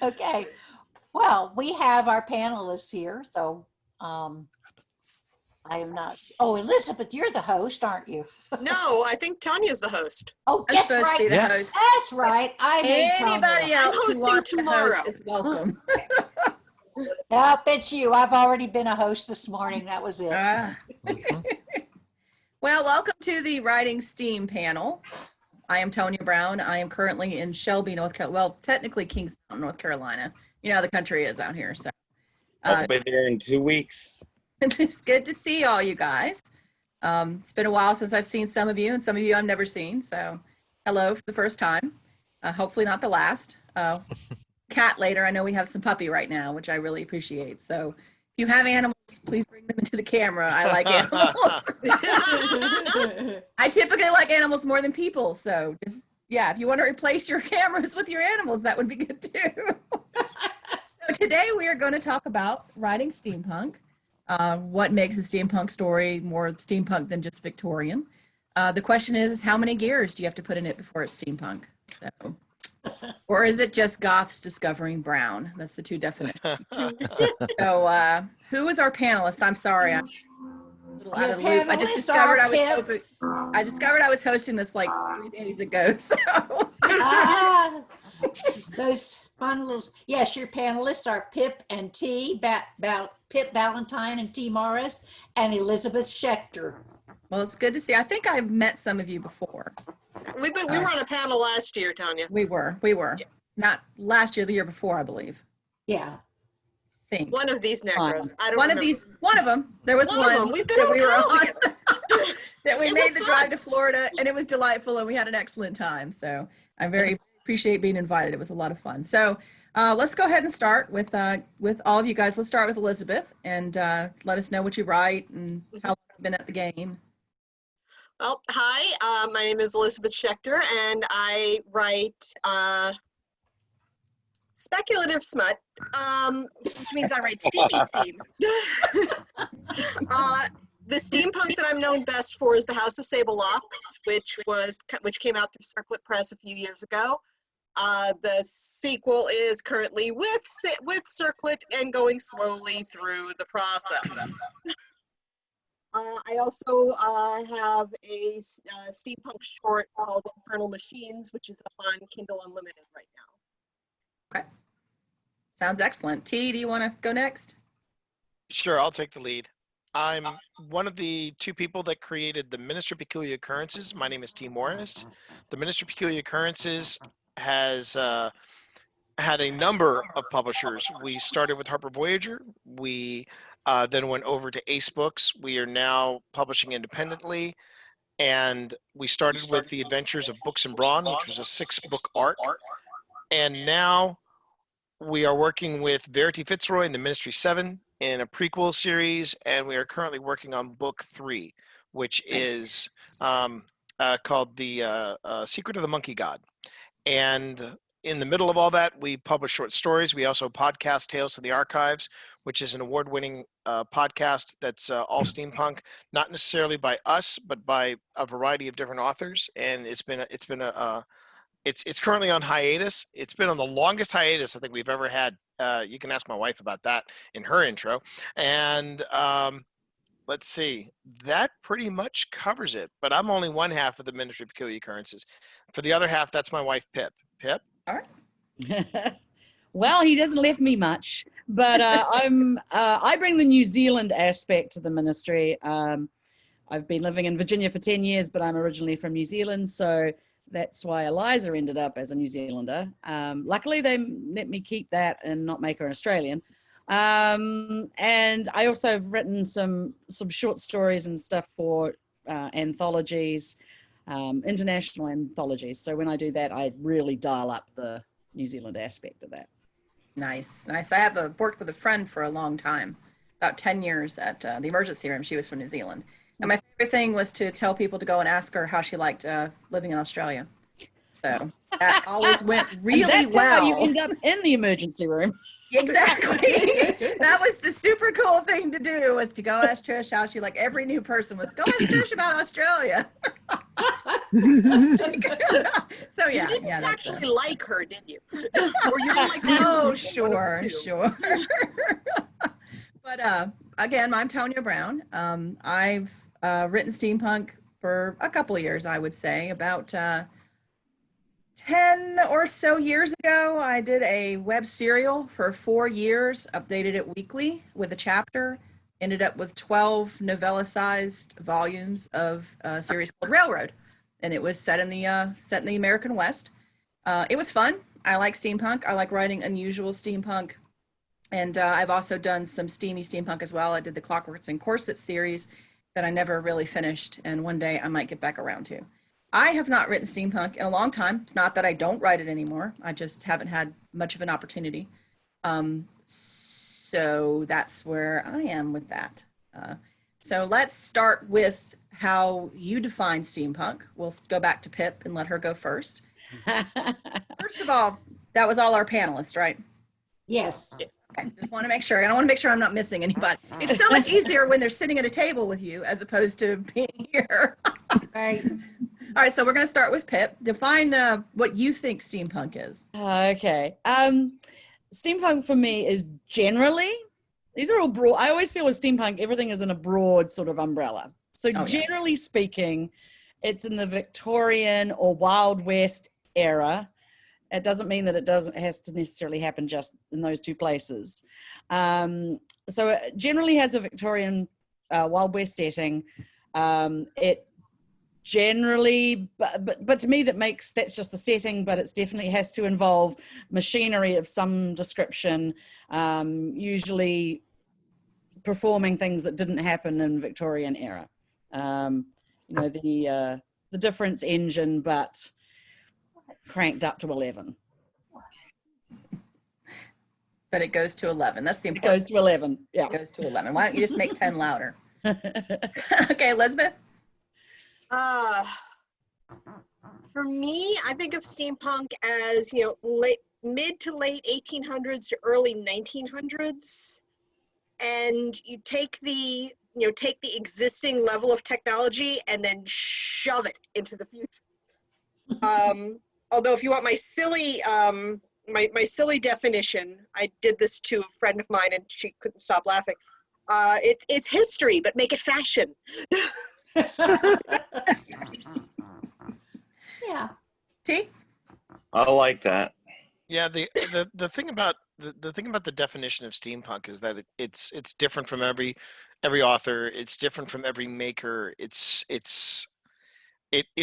Okay. Well, we have our panelists here, so I am not. Oh, Elizabeth, you're the host, aren't you? No, I think Tonia's the host. Oh, I'm that's supposed to be right. the host. That's right. I made Anybody Tonia. else I'm who hosting wants to tomorrow. host is welcome. Nope, it's you. I've already been a host this morning. That was it. Well, welcome to the Writing STEAM panel. I am Tonia Brown. I am currently in Shelby, North Carolina. Well, technically Kings Mountain, North Carolina. You know how the country is out here. So I'll be there in 2 weeks. it's good to see all you guys. It's been a while since I've seen some of you, and some of you I've never seen. So hello for the first time. Hopefully not the last. Cat later. I know we have some puppy right now, which I really appreciate. So if you have animals, please bring them into the camera. I like animals. I typically like animals more than people. So just, yeah, if you want to replace your cameras with your animals, that would be good too. So today we are going to talk about writing steampunk. What makes a steampunk story more steampunk than just Victorian? The question is, how many gears do you have to put in it before it's steampunk? So, or is it just goths discovering brown? That's the two definitions. So, who is our panelist? I'm sorry, I'm a little out of the loop. I just discovered I was hosting this like 3 days ago. So, Those fun little, yes, your panelists are Pip and T, Pip Ballantine and T Morris, and Elizabeth Schechter. well, it's good to see. I think I've met some of you before. We were on a panel last year, Tonia. We were. Yeah. Not last year, the year before, I believe. Yeah. Think. One of these necros. I don't One remember. of them. There was one We've been that we were on on. together. That we It made was the fun. drive to Florida, and it was delightful, and we had an excellent time. So I very appreciate being invited. It was a lot of fun. So let's go ahead and start with all of you guys. Let's start with Elizabeth, and let us know what you write and how long you've been at the game. Well, hi, my name is Elizabeth Schechter, and I write speculative smut, which means I write steamy steam. The steampunk that I'm known best for is The House of Sable Locks, which came out through Circlet Press a few years ago. The sequel is currently with Circlet and going slowly through the process. I also have a steampunk short called Infernal Machines, which is up on Kindle Unlimited right now. Okay. Sounds excellent. T, do you want to go next? Sure, I'll take the lead. I'm one of the two people that created the Ministry of Peculiar Occurrences. My name is T. Morris. The Ministry of Peculiar Occurrences has had a number of publishers. We started with Harper Voyager. We then went over to Ace Books. We are now publishing independently. And we started with The Adventures of Books and Brawn, which was a 6-book arc. And now we are working with Verity Fitzroy and the Ministry 7 in a prequel series, and we are currently working on book 3, which is called The Secret of the Monkey God. And in the middle of all that, we publish short stories. We also podcast Tales to the Archives, which is an award-winning podcast that's all steampunk, not necessarily by us, but by a variety of different authors. And it's currently on hiatus. It's been on the longest hiatus I think we've ever had. You can ask my wife about that in her intro. And let's see, that pretty much covers it. But I'm only one half of the Ministry of Peculiar Occurrences. For the other half, that's my wife, Pip. Pip? All right. Well, he doesn't left me much, but I bring the New Zealand aspect to the ministry. I've been living in Virginia for 10 years, but I'm originally from New Zealand, so that's why Eliza ended up as a New Zealander. Luckily, they let me keep that and not make her an Australian. And I also have written some short stories and stuff for anthologies, international anthologies. So when I do that, I really dial up the New Zealand aspect of that. Nice. I have worked with a friend for a long time, about 10 years at the emergency room. She was from New Zealand. And my favorite thing was to tell people to go and ask her how she liked living in Australia. So that always went really that's well. How you end up in the emergency room. Exactly. That was the super cool thing to do, was to go ask Trish how she, like every new person was, go ask Trish about Australia. So You yeah, didn't yeah, that's actually like her, did you? Or you didn't like the Oh, one of sure, the two? sure. But again, I'm Tonia Brown. I've written steampunk for a couple of years, I would say. About 10 or so years ago, I did a web serial for 4 years, updated it weekly with a chapter, ended up with 12 novella-sized volumes of a series called Railroad. And it was set in the American West. It was fun. I like steampunk. I like writing unusual steampunk. And I've also done some steamy steampunk as well. I did the Clockworks and Corsets series that I never really finished, and one day I might get back around to. I have not written steampunk in a long time. It's not that I don't write it anymore. I just haven't had much of an opportunity. So that's where I am with that. So let's start with how you define steampunk. We'll go back to Pip and let her go first. First of all, that was all our panelists, right? Yes. Okay, just want to make sure. I don't want to make sure I'm not missing anybody. It's so much easier when they're sitting at a table with you as opposed to being here. Right. All right, so we're going to start with Pip. Define what you think steampunk is. Okay. Steampunk for me is generally, these are all broad. I always feel with steampunk, everything is in a broad sort of umbrella. So Oh, yeah. generally speaking, it's in the Victorian or Wild West era. It doesn't mean that it has to necessarily happen just in those two places. So it generally has a Victorian Wild West setting. It generally, but to me that's just the setting, but it's definitely has to involve machinery of some description, usually performing things that didn't happen in Victorian era. The difference engine, but cranked up to 11. But it goes to 11. That's the It important. goes to 11. Yeah. It goes to 11. Why don't you just make 10 louder? Okay, Elizabeth. For me, I think of steampunk as, mid to late 1800s to early 1900s. And you take the existing level of technology and then shove it into the future. Although if you want my silly my silly definition, I did this to a friend of mine and she couldn't stop laughing. It's history, but make it fashion. Yeah. T? I like that. Yeah, the thing about the definition of steampunk is that it's different from every author. It's different from every maker. It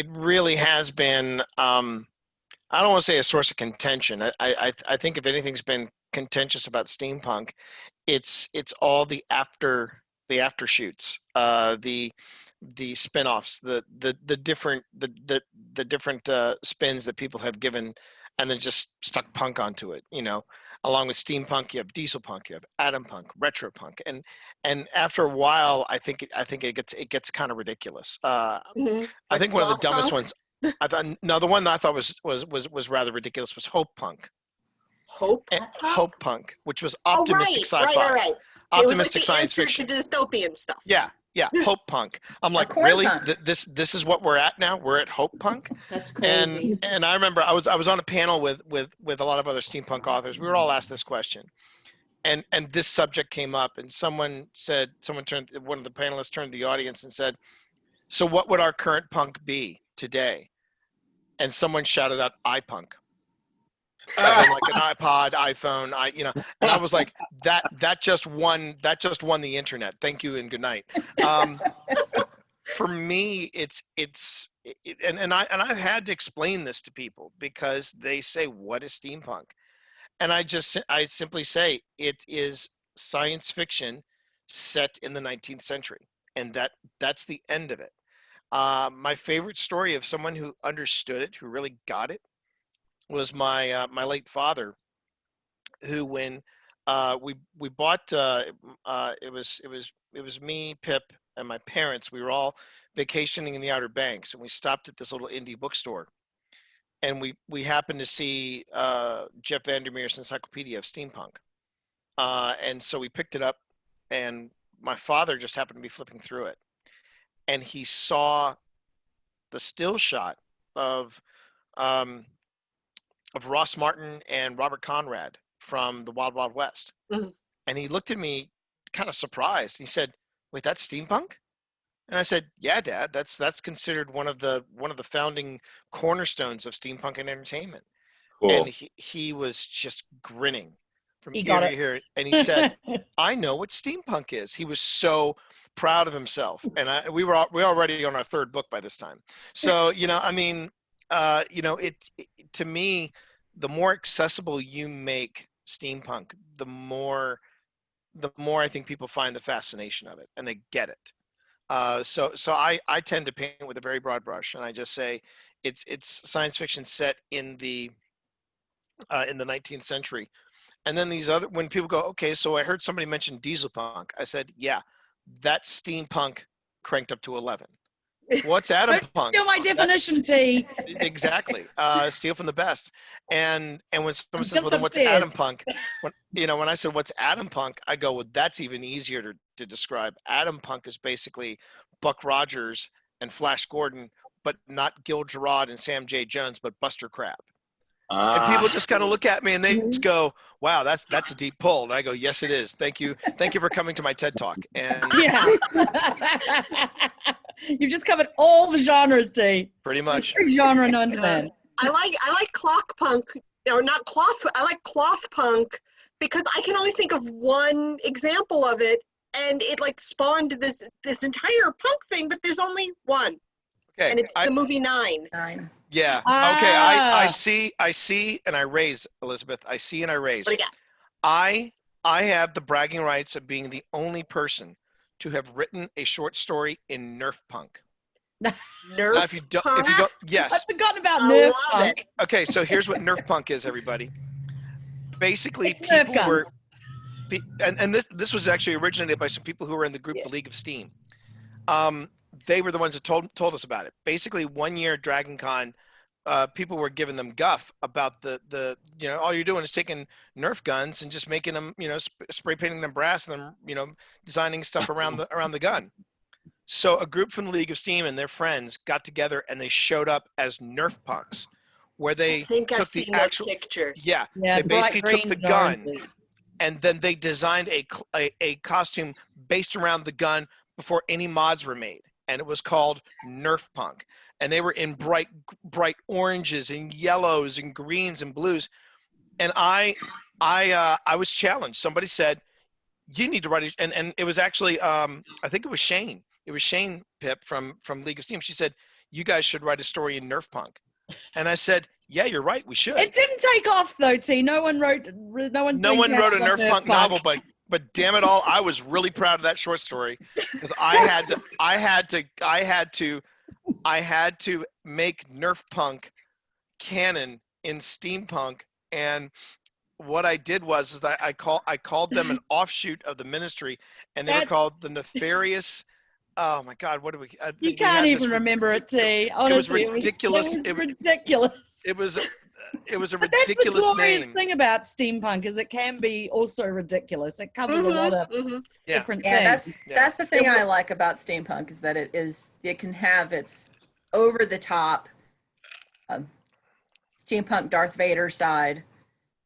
really has been. I don't want to say a source of contention. I think if anything's been contentious about steampunk, it's all the aftershoots, the spin-offs, the different spins that people have given, and then just stuck punk onto it. Along with steampunk, you have diesel punk, you have atom punk, retro punk, and after a while, I think it gets kind of ridiculous. I think one of the dumbest ones. The one that I thought was rather ridiculous was hope punk. Hope punk, which was optimistic sci-fi. Right. Optimistic it was like science the fiction. answer to dystopian stuff. Yeah, hope punk. I'm like, corn really? punk. This is what we're at now? We're at hope punk? That's crazy. And I remember I was on a panel with a lot of other steampunk authors. We were all asked this question. And this subject came up, and one of the panelists turned to the audience and said, "So what would our current punk be today?" And someone shouted out iPunk. As in like an iPod, iPhone, and I was like, that just won the internet. Thank you and good night. For me, and I've had to explain this to people because they say, what is steampunk? And I simply say it is science fiction set in the 19th century, and that's the end of it. My favorite story of someone who understood it, who really got it, was my late father, who when we bought it was me, Pip, and my parents. We were all vacationing in the Outer Banks, and we stopped at this little indie bookstore, and we happened to see Jeff Vandermeer's Encyclopedia of Steampunk, And so we picked it up, and my father just happened to be flipping through it, and he saw the still shot of Ross Martin and Robert Conrad from the Wild Wild West. Mhm. And he looked at me kind of surprised. He said, "Wait, that's steampunk?" And I said, "Yeah, Dad, that's considered one of the founding cornerstones of steampunk and entertainment." Cool. And he was just grinning from He ear got to it. ear. And he said, "I know what steampunk is." He was so proud of himself. And we were already on our third book by this time. So, I mean, to me, the more accessible you make steampunk, the more I think people find the fascination of it and they get it. So I tend to paint with a very broad brush, and I just say it's science fiction set in the 19th century. And then when people go, okay, so I heard somebody mention diesel punk. I said, yeah, that's steampunk cranked up to 11. What's atom Don't punk? steal my definition, T. Exactly. Steal from the best. And when someone says, Just well, then what's upstairs. atom punk? When I said, what's atom punk? I go, well, that's even easier to describe. Atom punk is basically Buck Rogers and Flash Gordon, but not Gil Gerard and Sam J. Jones, but Buster Crabbe. And people just kind of look at me and they just go, wow, that's a deep pull. And I go, yes, it is. Thank you for coming to my TED Talk. And Yeah. You've just covered all the genres, T. pretty much. Every genre known to man. I like clock punk, or not cloth. I like cloth punk because I can only think of one example of it, and it like spawned this entire punk thing. But there's only one, Okay. and it's the movie Nine. Yeah. Ah. Okay. I see, and I raise, Elizabeth. I see and I raise. What do you got? I have the bragging rights of being the only person to have written a short story in Nerf punk. Nerf Now, if you don't, I've yes. forgotten about I Nerf love Punk. it. Okay. So here's what Nerf punk is, everybody. Basically, It's Nerf people were, guns. and this was actually originated by some people who were in the group, the League of Steam. They were the ones that told us about it. Basically, one year at Dragon Con, people were giving them guff about the all you're doing is taking Nerf guns and just making them, spray painting them brass and then, designing stuff around the gun. So a group from the League of Steam and their friends got together and they showed up as Nerf punks, where they I think I've took the seen actual those pictures. yeah, Yeah, they basically bright took the greens and gun oranges. and then they designed a costume based around the gun before any mods were made, and it was called Nerf Punk. And they were in bright oranges and yellows and greens and blues. And I was challenged. Somebody said, "You need to write it." And it was actually I think it was Shane. It was Shane Pip from League of Steam. She said, "You guys should write a story in Nerf Punk." And I said, "Yeah, you're right. We should." It didn't take off though, T. No one wrote. No one wrote a Nerf Punk novel, but damn it all, I was really proud of that short story because I had to make Nerf Punk canon in steampunk. And what I did was that I called them an offshoot of the Ministry, and they were called the Nefarious. Oh my God, what do we? You can't even remember it, T. Honestly, it was ridiculous. It was ridiculous. It was a But that's the ridiculous glorious name. thing about steampunk is it can be also ridiculous. It covers a lot of Yeah. different Yeah, things. that's the thing I like about steampunk is that it can have its over the top steampunk Darth Vader side,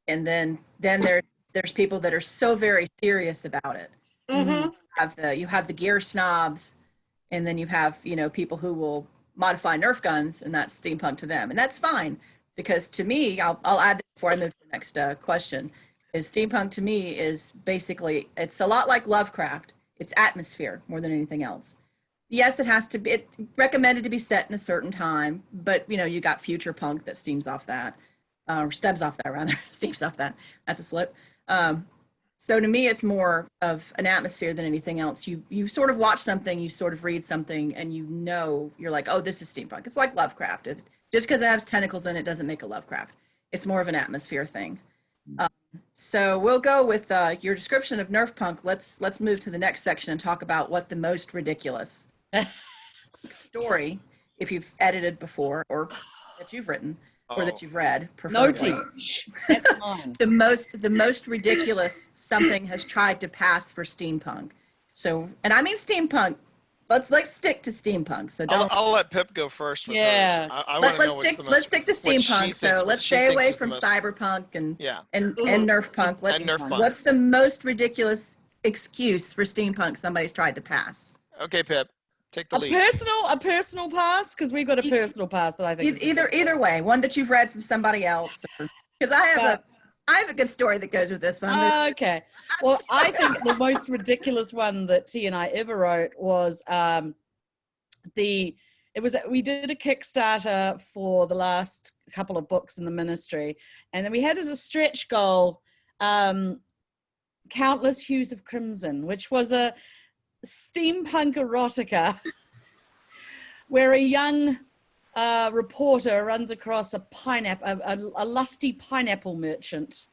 and then there's people that are so very serious about it. You have the gear snobs, and then you have people who will modify Nerf guns, and that's steampunk to them, and that's fine because to me, I'll add this before I move to the next question. Is steampunk to me is basically it's a lot like Lovecraft. It's atmosphere more than anything else. Yes, it has to be recommended to be set in a certain time, but you got future punk that steams off that, or stems off that rather, steams off that. That's a slip. So to me, it's more of an atmosphere than anything else. You sort of watch something, you sort of read something, and you're like, oh, this is steampunk. It's like Lovecraft. Just because it has tentacles in it doesn't make it Lovecraft. It's more of an atmosphere thing. So we'll go with your description of Nerf Punk. Let's move to the next section and talk about what the most ridiculous story, if you've edited before or that you've written. or that you've read. No Preferably. tea. That's mine. The most ridiculous something has tried to pass for steampunk. So, and I mean steampunk. Let's stick to steampunk. So don't. I'll let Pip go first with Yeah. hers. I want to know what's the most, Let's stick to what she steampunk. thinks- So what let's she stay thinks away is the from most- cyberpunk and Yeah. and Mhm. nerf punk. Let's, And nerf punk. What's the most ridiculous excuse for steampunk somebody's tried to pass? Okay, Pip, take the lead. A personal pass, because we've got a personal pass that I think is Either way, one that you've read from somebody else. Because I have a good story that goes with this one. okay. Well, I think the most ridiculous one that T and I ever wrote was we did a Kickstarter for the last couple of books in the ministry, and then we had as a stretch goal Countless Hues of Crimson, which was a steampunk erotica where a young reporter runs across a lusty pineapple merchant,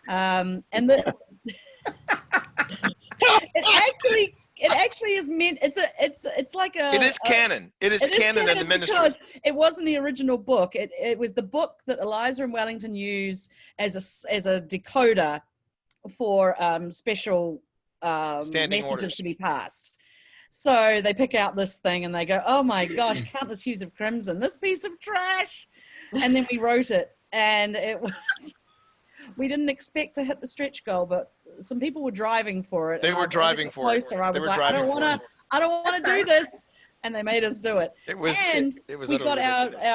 and it actually is meant. It's like a. It is canon. It is canon in the ministry. Because it wasn't the original book. It was the book that Eliza and Wellington used as a decoder for special Standing messages orders to be passed. So they pick out this thing and they go, "Oh my gosh, Countless Hues of Crimson! This piece of trash!" And then we wrote it, and it was. We didn't expect to hit the stretch goal, but some people were driving for it. They were driving for it. I was like, I don't want to do this, and they made us do it. It was. And It was. we got utterly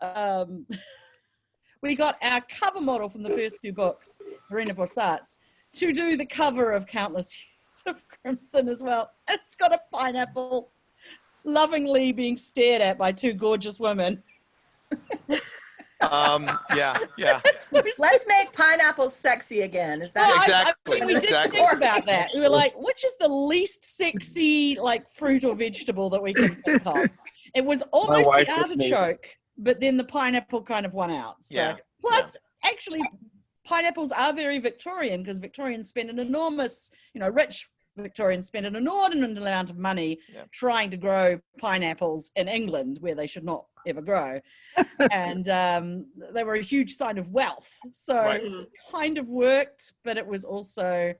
our we got our cover model from the first two books, Marina Bossart's, to do the cover of Countless Hues of Crimson as well. It's got a pineapple lovingly being stared at by two gorgeous women. Yeah. Let's make pineapples sexy again. Is that Well, Exactly. we did Exactly. think about that. We were like, which is the least sexy like fruit or vegetable that we can think of? It was almost wife the with me. artichoke, but then the pineapple kind of won out. So Yeah. plus actually pineapples are very Victorian, because Victorians spend an enormous, rich Victorians spend an inordinate amount of money Yeah. trying to grow pineapples in England where they should not ever grow. And they were a huge sign of wealth. So Right. it kind of worked, but it was also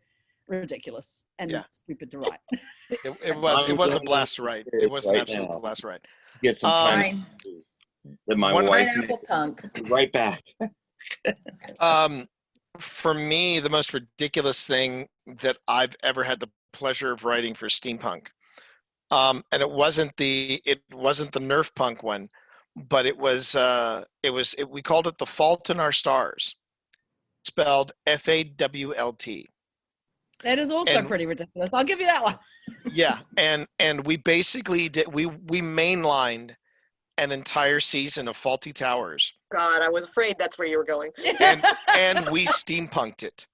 ridiculous and Yeah. stupid to write. It was a blast to write. It was an Right absolute now. blast to write. Get some Um, pineapple juice that my one- wife pineapple punk? made right back. For me, the most ridiculous thing that I've ever had the pleasure of writing for steampunk, and it wasn't the Nerf punk one, but we called it The Fault in Our Stars, spelled FAWLT. That is also And- pretty ridiculous. I'll give you that one. Yeah, and we basically we mainlined an entire season of Faulty Towers, God, I was afraid that's where you were going. and we steampunked it.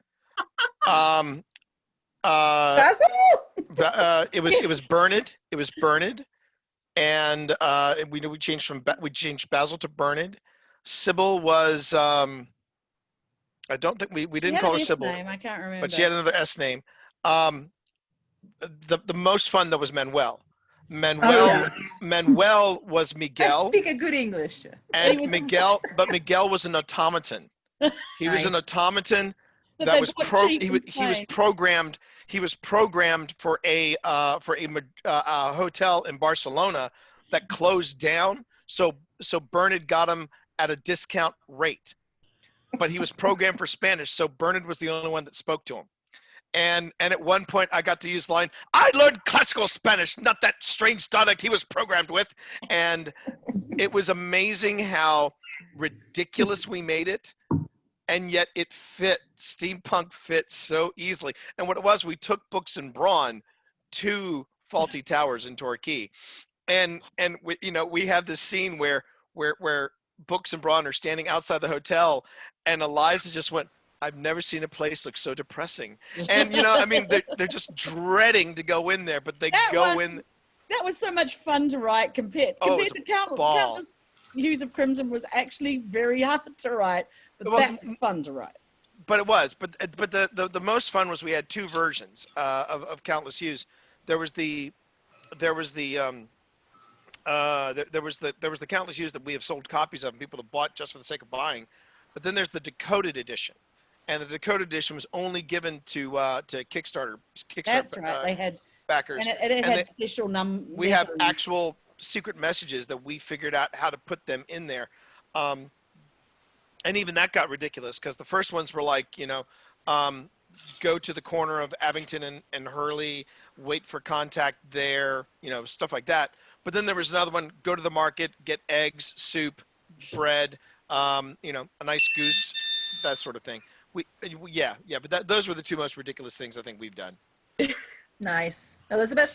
It was Bernard. It was Bernard, and we changed Basil to Bernard. Sybil was I don't think we She didn't had call an her S Sybil, name, I can't remember. but she had another S name. The most fun though was Manuel. Manuel was I Miguel, speak a good English. and Miguel was an automaton. He was an Nice. automaton But that they was put cheap he in was Spain. programmed. He was programmed for a hotel in Barcelona that closed down. So Bernard got him at a discount rate, but he was programmed for Spanish. So Bernard was the only one that spoke to him. And at one point I got to use the line, "I learned classical Spanish, not that strange dialect he was programmed with." And it was amazing how ridiculous we made it. And yet it fit. Steampunk fit so easily. And what it was, we took Books and Brawn to Faulty Towers in Torquay. And we have this scene where Books and Brawn are standing outside the hotel, and Eliza just went, "I've never seen a place look so depressing." And they're just dreading to go in there, but they go in. That was so much fun to write compared Oh, it was to a Countless ball. Hues of Crimson was actually very hard to write, but Well, that was fun to write. But it was. But the most fun was we had two versions of Countless Hues. There was the There was the countless use that we have sold copies of, and people have bought just for the sake of buying. But then there's the decoded edition, and the decoded edition was only given to Kickstarter That's right. They had backers. and it And had special we have lettering. actual secret messages that we figured out how to put them in there. And even that got ridiculous because the first ones were like, go to the corner of Abington and Hurley, wait for contact there, stuff like that. But then there was another one, go to the market, get eggs, soup, bread, a nice goose, that sort of thing. But those were the two most ridiculous things I think we've done. Nice. Elizabeth?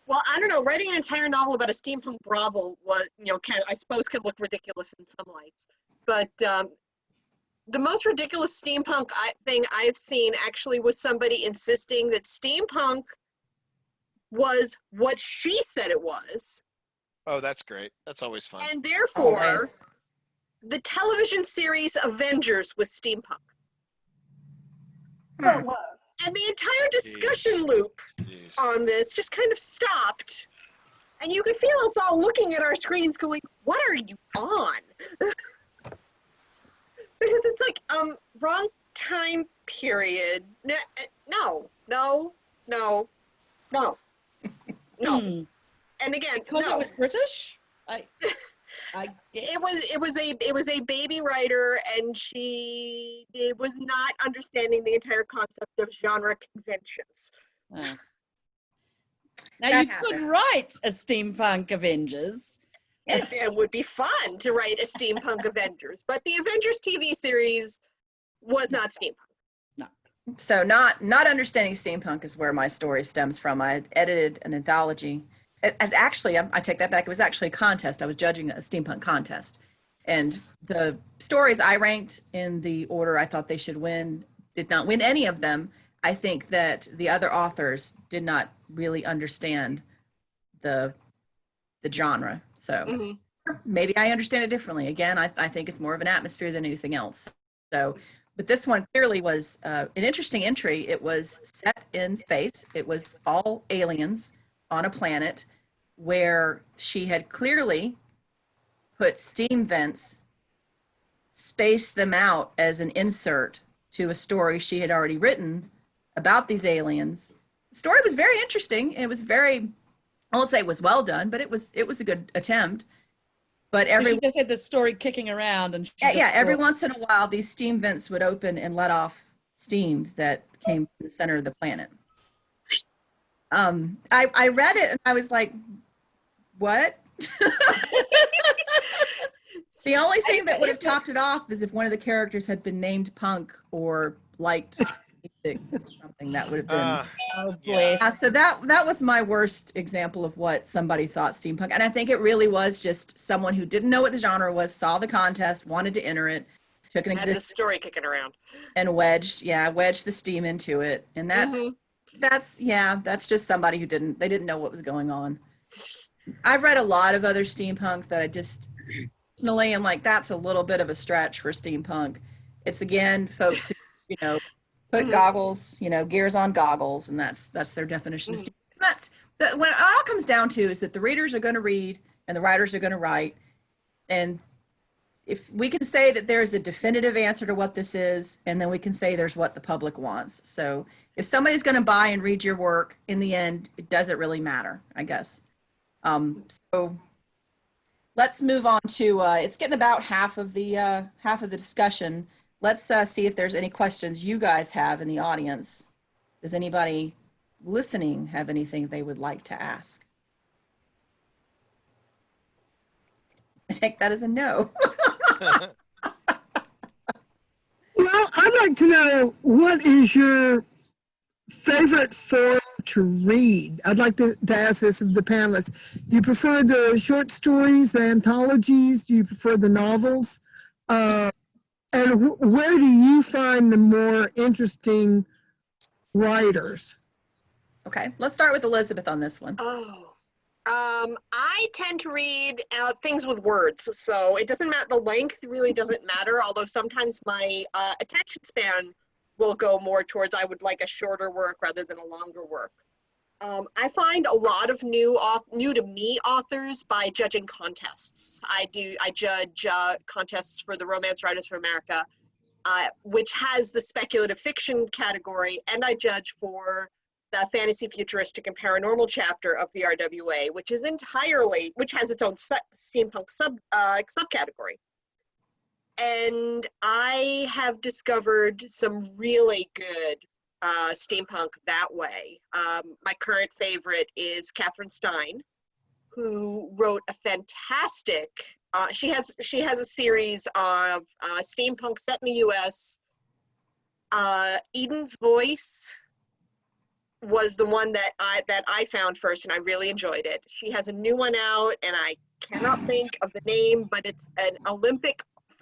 Well, I don't know. Writing an entire novel about a steampunk brothel was, I suppose could look ridiculous in some lights. But the most ridiculous steampunk thing I've seen actually was somebody insisting that steampunk was what she said it was. Oh, that's great. That's always fun. And therefore, Always. the television series Avengers was steampunk. So it was. And the entire discussion loop Jeez. on this just kind of stopped. And you could feel us all looking at our screens going, what are you on? Because it's like, wrong time period. No. And again, Because no. it was British. It was a baby writer, and she was not understanding the entire concept of genre conventions. Now That you could happens. write a steampunk Avengers. It would be fun to write a steampunk Avengers, but the Avengers TV series was not steampunk. So not understanding steampunk is where my story stems from. I had edited an anthology. Actually, I take that back. It was actually a contest. I was judging a steampunk contest. And the stories I ranked in the order I thought they should win did not win any of them. I think that the other authors did not really understand the genre. So maybe I understand it differently. Again, I think it's more of an atmosphere than anything else. So, but this one clearly was an interesting entry. It was set in space. It was all aliens on a planet where she had clearly put steam vents, spaced them out as an insert to a story she had already written about these aliens. The story was very interesting. It was very, I won't say it was well done, but it was a good attempt. But She just had this story kicking around, and every once in a while, these steam vents would open and let off steam that came from the center of the planet. I read it and I was like, what? The only thing that would have topped it off is if one of the characters had been named Punk or liked music or something. That would have been. Oh, bless. So that was my worst example of what somebody thought steampunk. And I think it really was just someone who didn't know what the genre was, saw the contest, wanted to enter it, took an Had the existing story kicking around. and wedged the steam into it. And that's just somebody who didn't know what was going on. I've read a lot of other steampunk that I just personally am like, that's a little bit of a stretch for steampunk. It's again, folks who, put goggles, gears on goggles, and that's their definition of steampunk. That's what it all comes down to is that the readers are going to read and the writers are going to write. And if we can say that there's a definitive answer to what this is, and then we can say there's what the public wants. So if somebody's going to buy and read your work, in the end, it doesn't really matter, I guess. So let's move on to, it's getting about half of the discussion. Let's see if there's any questions you guys have in the audience. Does anybody listening have anything they would like to ask? I take that as a no. Well, I'd like to know, what is your favorite form to read? I'd like to ask this of the panelists. Do you prefer the short stories, the anthologies? Do you prefer the novels? And where do you find the more interesting writers? Okay, let's start with Elizabeth on this one. I tend to read things with words, so it doesn't matter. The length really doesn't matter, although sometimes my attention span will go more towards I would like a shorter work rather than a longer work. I find a lot of new to me authors by judging contests. I judge contests for the Romance Writers for America, which has the speculative fiction category, and I judge for the fantasy, futuristic, and paranormal chapter of the RWA, which has its own steampunk subcategory. And I have discovered some really good steampunk that way. My current favorite is Catherine Stein, who wrote a fantastic. She has a series of steampunk set in the U.S. Eden's Voice was the one that I found first, and I really enjoyed it. She has a new one out, and I cannot think of the name, but it's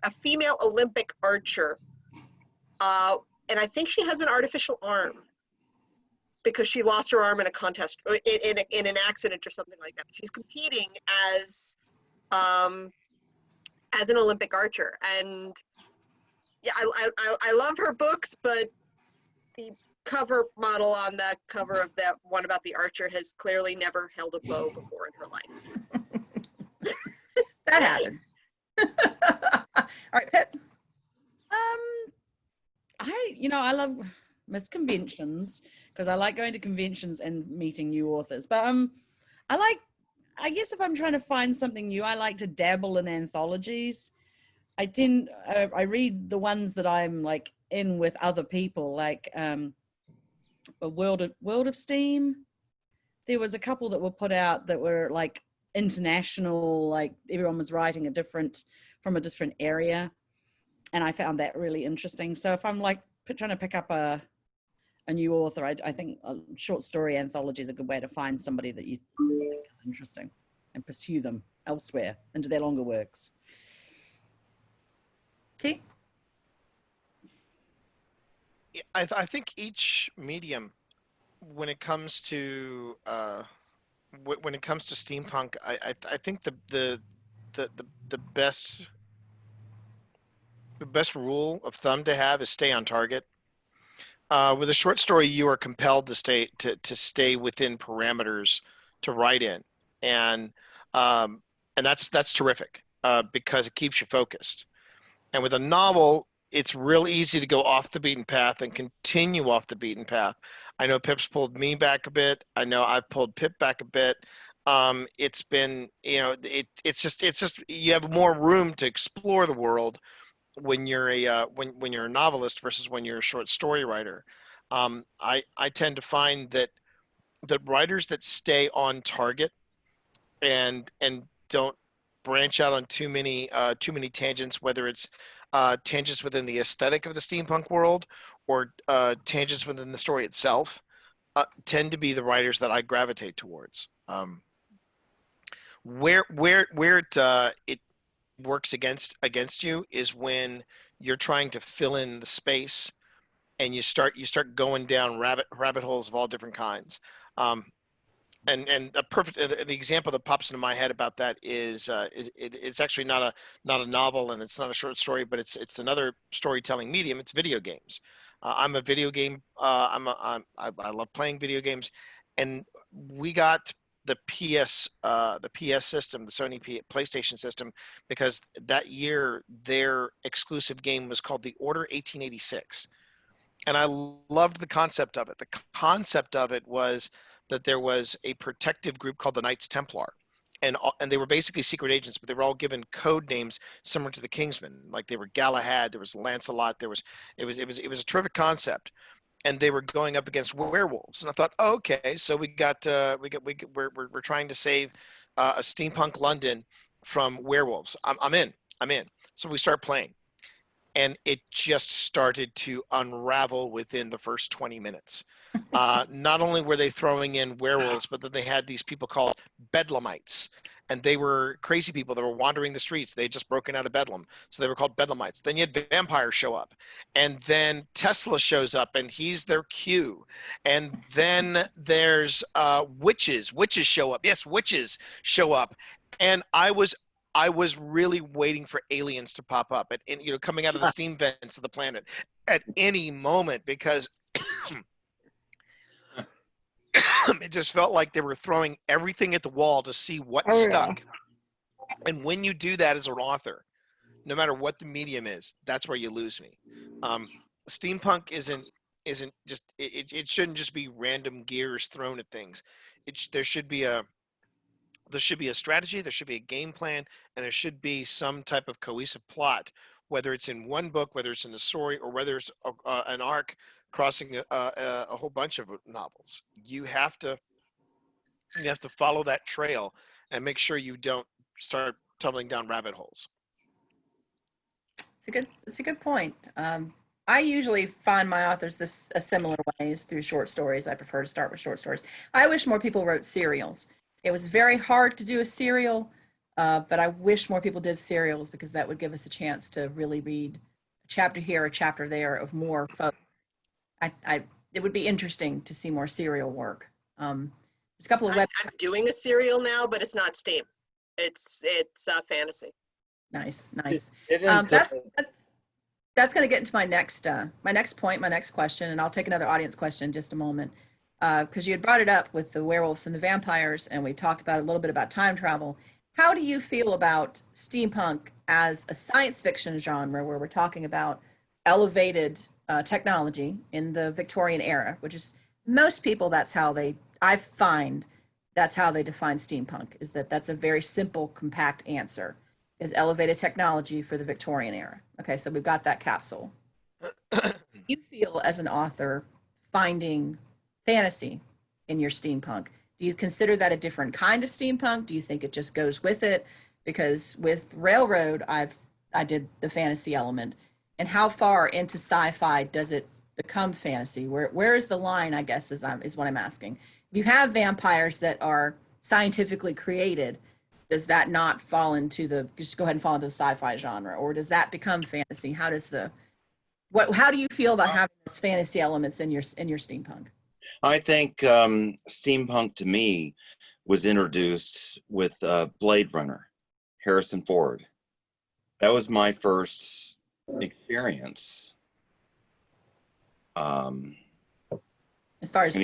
a female Olympic archer. And I think she has an artificial arm because she lost her arm in a contest, in an accident or something like that. She's competing as an Olympic archer, and yeah, I love her books, but the cover model on the cover of that one about the archer has clearly never held a bow before in her life. That happens. All right, Pip. I love miss conventions because I like going to conventions and meeting new authors. But I guess if I'm trying to find something new, I like to dabble in anthologies. I read the ones that I'm like in with other people, like a World of Steam. There was a couple that were put out that were like international, like everyone was writing from a different area, and I found that really interesting. So if I'm like trying to pick up a new author, I think a short story anthology is a good way to find somebody that you think is interesting and pursue them elsewhere into their longer works. T? I think each medium, when it comes to steampunk, I think the best rule of thumb to have is stay on target. With a short story, you are compelled to stay within parameters to write in, and that's terrific because it keeps you focused. And with a novel, it's real easy to go off the beaten path and continue off the beaten path. I know Pip's pulled me back a bit. I know I've pulled Pip back a bit. It's been, it's just you have more room to explore the world when you're when you're a novelist versus when you're a short story writer. I tend to find that writers that stay on target and don't branch out on too many tangents, whether it's tangents within the aesthetic of the steampunk world or tangents within the story itself, tend to be the writers that I gravitate towards. Where it works against you is when you're trying to fill in the space and you start going down rabbit holes of all different kinds. And the example that pops into my head about that is it's actually not a novel and it's not a short story, but it's another storytelling medium. It's video games. I'm a video game. I love playing video games, and we got the PS system, the Sony PlayStation system, because that year their exclusive game was called The Order 1886, and I loved the concept of it. The concept of it was that there was a protective group called the Knights Templar, and they were basically secret agents, but they were all given code names similar to the Kingsmen. Like they were Galahad, there was Lancelot, it was a terrific concept, and they were going up against werewolves. And I thought, oh, okay, so we're trying to save a steampunk London from werewolves. I'm in. So we start playing, and it just started to unravel within the first 20 minutes. Not only were they throwing in werewolves, but then they had these people called Bedlamites, and they were crazy people that were wandering the streets. They had just broken out of Bedlam, so they were called Bedlamites. Then you had vampires show up, and then Tesla shows up, and he's their Q. And then there's witches. Witches show up. Yes, witches show up. And I was really waiting for aliens to pop up, and coming out of the steam vents of the planet at any moment, because it just felt like they were throwing everything at the wall to see what Oh, yeah. stuck. And when you do that as an author, no matter what the medium is, that's where you lose me. Steampunk isn't just it shouldn't just be random gears thrown at things. There should be a strategy, there should be a game plan, and there should be some type of cohesive plot, whether it's in one book, whether it's in a story, or whether it's an arc crossing a whole bunch of novels. You have to follow that trail and make sure you don't start tumbling down rabbit holes. It's a good point. I usually find my authors a similar ways through short stories. I prefer to start with short stories. I wish more people wrote serials. It was very hard to do a serial, but I wish more people did serials because that would give us a chance to really read a chapter here, a chapter there of more folks. It would be interesting to see more serial work. There's a couple of I'm doing a serial now, but it's not Steam. It's fantasy. Nice. Didn't, That's going to get into my next point, my next question, and I'll take another audience question in just a moment. Because you had brought it up with the werewolves and the vampires, and we talked about a little bit about time travel. How do you feel about steampunk as a science fiction genre where we're talking about elevated technology in the Victorian era, which is most people, that's how they define steampunk, is that's a very simple, compact answer, is elevated technology for the Victorian era. Okay, so we've got that capsule. You feel as an author finding fantasy in your steampunk, do you consider that a different kind of steampunk? Do you think it just goes with it? Because with Railroad, I did the fantasy element. And how far into sci-fi does it become fantasy? Where is the line, I guess, is what I'm asking. If you have vampires that are scientifically created, does that not fall into just go ahead and fall into the sci-fi genre? Or does that become fantasy? How do you feel about having those fantasy elements in your steampunk? I think steampunk to me was introduced with Blade Runner, Harrison Ford. That was my first experience. As far as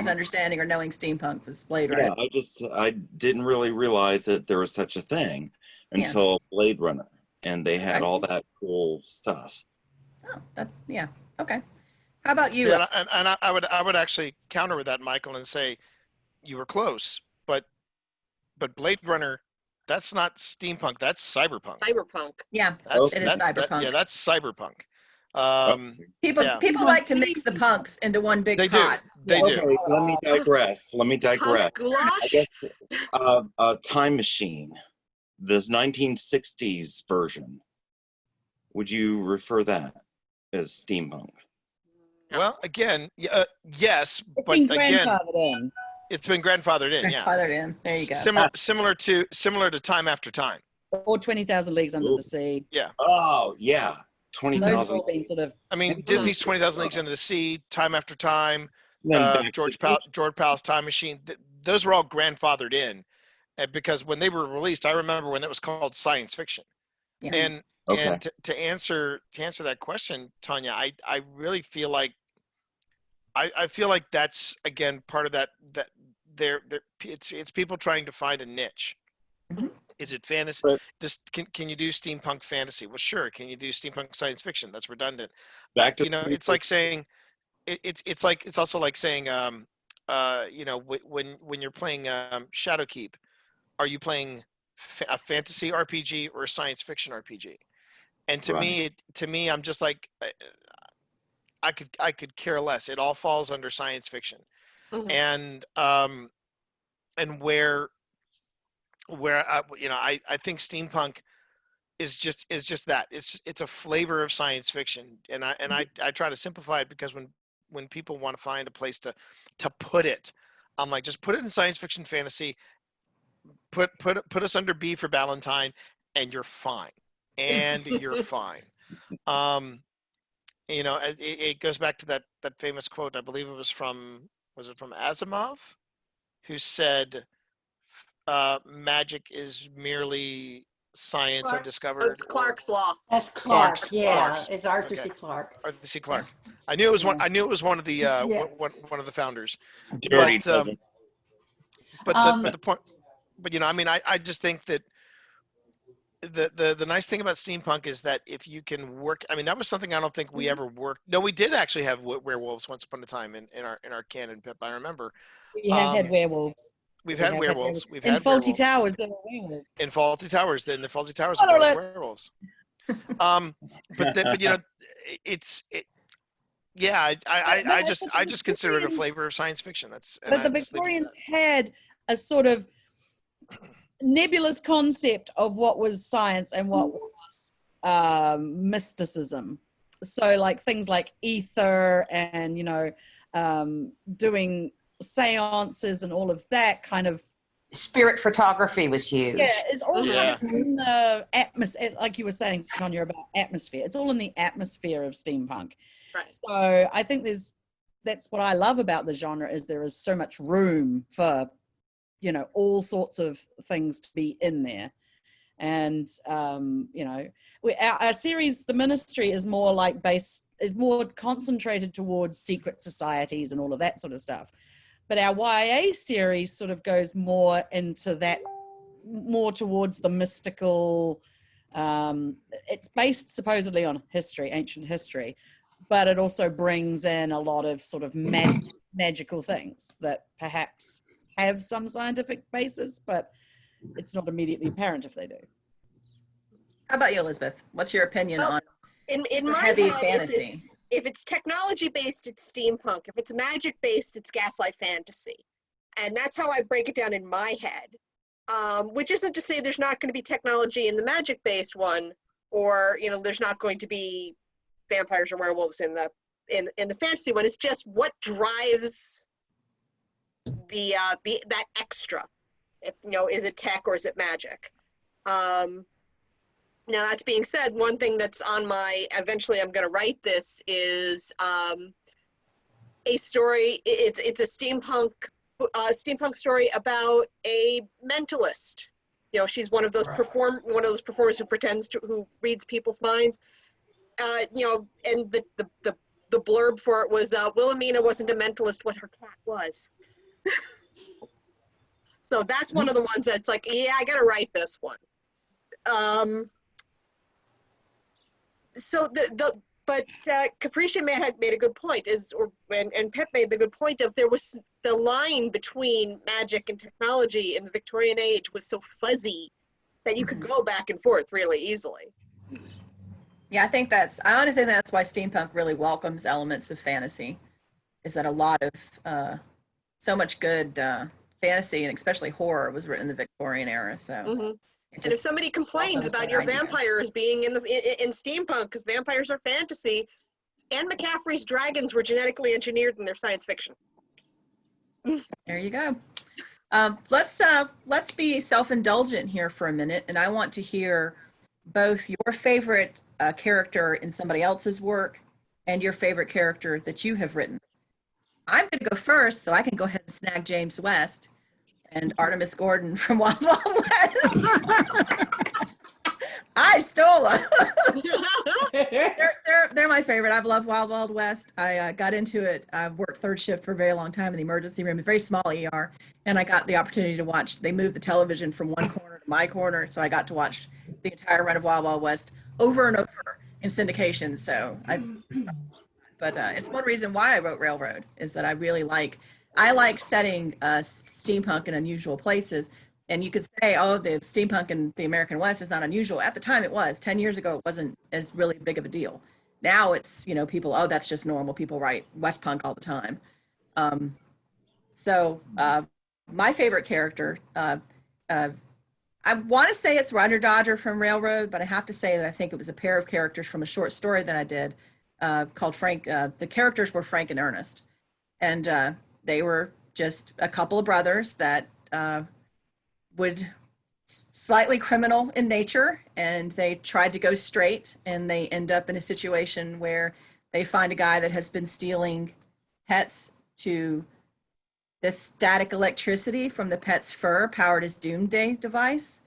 understanding or knowing steampunk was Blade Runner. Yeah, I didn't really realize that there was such a thing until Blade Runner, and they had all that cool stuff. Oh, okay. How about you? See, and I would actually counter with that, Michael, and say you were close, but Blade Runner, that's not steampunk, that's cyberpunk. Cyberpunk. Yeah, it is cyberpunk. That's cyberpunk. People like to mix the punks into one big pot. They do. Okay, let me digress. Punk goulash? Time Machine, this 1960s version. Would you refer that as steampunk? Well, again, yes, It's but been again, grandfathered in. it's been grandfathered in. Yeah, Grandfathered in. There you go. Similar to Time After Time. Or 20,000 Leagues Under the Sea. Yeah. Oh, yeah. Those have 20,000. all been sort of. I mean, Disney's 20,000 Leagues Under the Sea, Time After Time, Then George Powell's Time Machine. Those were all grandfathered in, because when they were released, I remember when it was called science fiction. Yeah. And Okay. and to answer that question, Tonia, I really feel like I feel like that's again part of that it's people trying to find a niche. Mhm. Is it fantasy? But- Just can you do steampunk fantasy? Well, sure. Can you do steampunk science fiction? That's redundant. Back to It's like saying it's also like saying when you're playing Shadowkeep, are you playing a fantasy RPG or a science fiction RPG? And to me, I'm just like I could care less. It all falls under science fiction, Mhm. and where I think steampunk is just that it's a flavor of science fiction, and I try to simplify it because when people want to find a place to put it, I'm like, just put it in science fiction fantasy, put us under B for Ballantine, and you're fine. It goes back to that famous quote. I believe it was from Asimov, who said, magic is merely science undiscovered. It's Clark's Law. That's Clark. Clark's. It's Arthur Okay. C. Clarke. Arthur C. Clarke. I knew it was one. I knew it was one of the Yeah. one of the founders. Dirty But, dozen. but the point, but I mean, I just think that the nice thing about steampunk is that if you can work, I mean, that was something I don't think we ever worked. No, we did actually have werewolves once upon a time in our canon, Pip. I remember. We have had werewolves. We've We had have werewolves. We've in had Faulty werewolves. Towers. There were werewolves. In Faulty Towers, then the Faulty Towers are werewolves. But it's yeah. I just consider it a flavor of science fiction. But the Victorians had a sort of nebulous concept of what was science and what was mysticism. So like things like ether and doing seances and all of that kind of spirit photography was huge. Yeah, it's all kind of in the atmosphere, like you were saying, Tonia, about atmosphere. It's all in the atmosphere of steampunk. Right. So I think that's what I love about the genre, is there is so much room for all sorts of things to be in there. And our series, The Ministry, is more more concentrated towards secret societies and all of that sort of stuff. But our YA series sort of goes more into that, more towards the mystical. It's based supposedly on history, ancient history, but it also brings in a lot of sort of magical things that perhaps have some scientific basis, but it's not immediately apparent if they do. How about you, Elizabeth? What's your opinion on in my heavy head, fantasy? If it's technology based, it's steampunk. If it's magic based, it's gaslight fantasy. And that's how I break it down in my head. Which isn't to say there's not going to be technology in the magic based one, or there's not going to be vampires or werewolves in the fantasy one. It's just what drives that extra. If is it tech or is it magic? Now, that's being said, one thing that's on eventually I'm going to write this is a story. It's a steampunk story about a mentalist. She's one of those performers who reads people's minds. And the blurb for it was Wilhelmina wasn't a mentalist, what her cat was. So that's one of the ones that's like, yeah, I got to write this one. So but Capriccia made a good point, and Pep made the good point of there was the line between magic and technology in the Victorian age was so fuzzy that you could go back and forth really easily. Yeah, I honestly think that's why steampunk really welcomes elements of fantasy, is that a lot of so much good fantasy and especially horror was written in the Victorian era. So. And if somebody complains about your vampires being in steampunk because vampires are fantasy, Anne McCaffrey's dragons were genetically engineered in their science fiction. There you go. Let's be self-indulgent here for a minute, and I want to hear both your favorite character in somebody else's work and your favorite character that you have written. I'm going to go first, so I can go ahead and snag James West and Artemis Gordon from Wild Wild West. I stole them. they're my favorite. I've loved Wild Wild West. I got into it. I've worked third shift for a very long time in the emergency room, a very small ER, and I got the opportunity to watch. They moved the television from one corner to my corner, so I got to watch the entire run of Wild Wild West over and over in syndication. So it's one reason why I wrote Railroad, is that I really like setting steampunk in unusual places. And you could say, oh, the steampunk in the American West is not unusual. At the time it was. 10 years ago, it wasn't as really big of a deal. Now it's, people, oh, that's just normal. People write West punk all the time. My favorite character, I want to say it's Roger Dodger from Railroad, but I have to say that I think it was a pair of characters from a short story that I did called Frank. The characters were Frank and Ernest. And they were just a couple of brothers that would slightly criminal in nature, and they tried to go straight, and they end up in a situation where they find a guy that has been stealing pets to the static electricity from the pet's fur powered his doomsday device.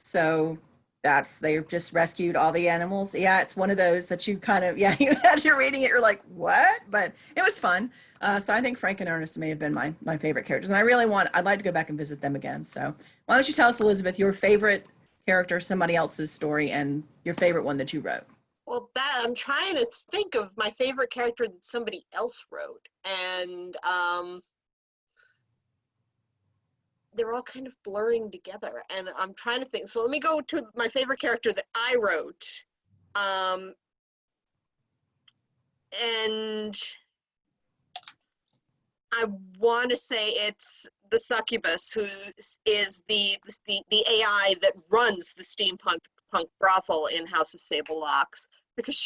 So they've just rescued all the animals. Yeah, it's one of those that you kind of, yeah, you as you're reading it, you're like, what? But it was fun. So I think Frank and Ernest may have been my favorite characters. And I'd like to go back and visit them again. So why don't you tell us, Elizabeth, your favorite character, somebody else's story, and your favorite one that you wrote? Well, that I'm trying to think of my favorite character that somebody else wrote, and they're all kind of blurring together, and I'm trying to think. So let me go to my favorite character that I wrote, and I want to say it's the succubus, who is the AI that runs the steampunk brothel in House of Sable Locks, because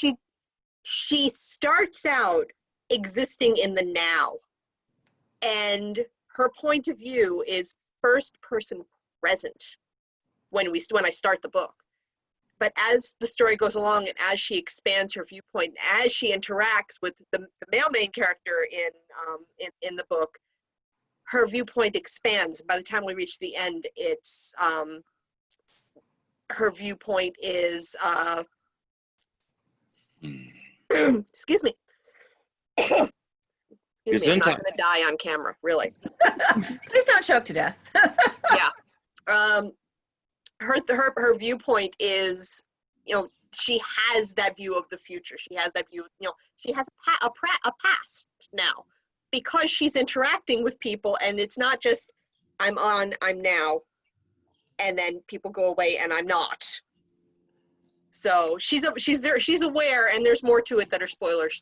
she starts out existing in the now, and her point of view is first person present when I start the book. But as the story goes along and as she expands her viewpoint, as she interacts with the male main character in the book, her viewpoint expands. By the time we reach the end, it's her viewpoint is excuse me. Excuse me, I'm not going to die on camera, really. Please don't choke to death. Yeah. Her viewpoint is, she has that view of the future. She has that view, she has a past now, because she's interacting with people, and it's not just I'm now, and then people go away and I'm not. So she's aware, and there's more to it that are spoilers.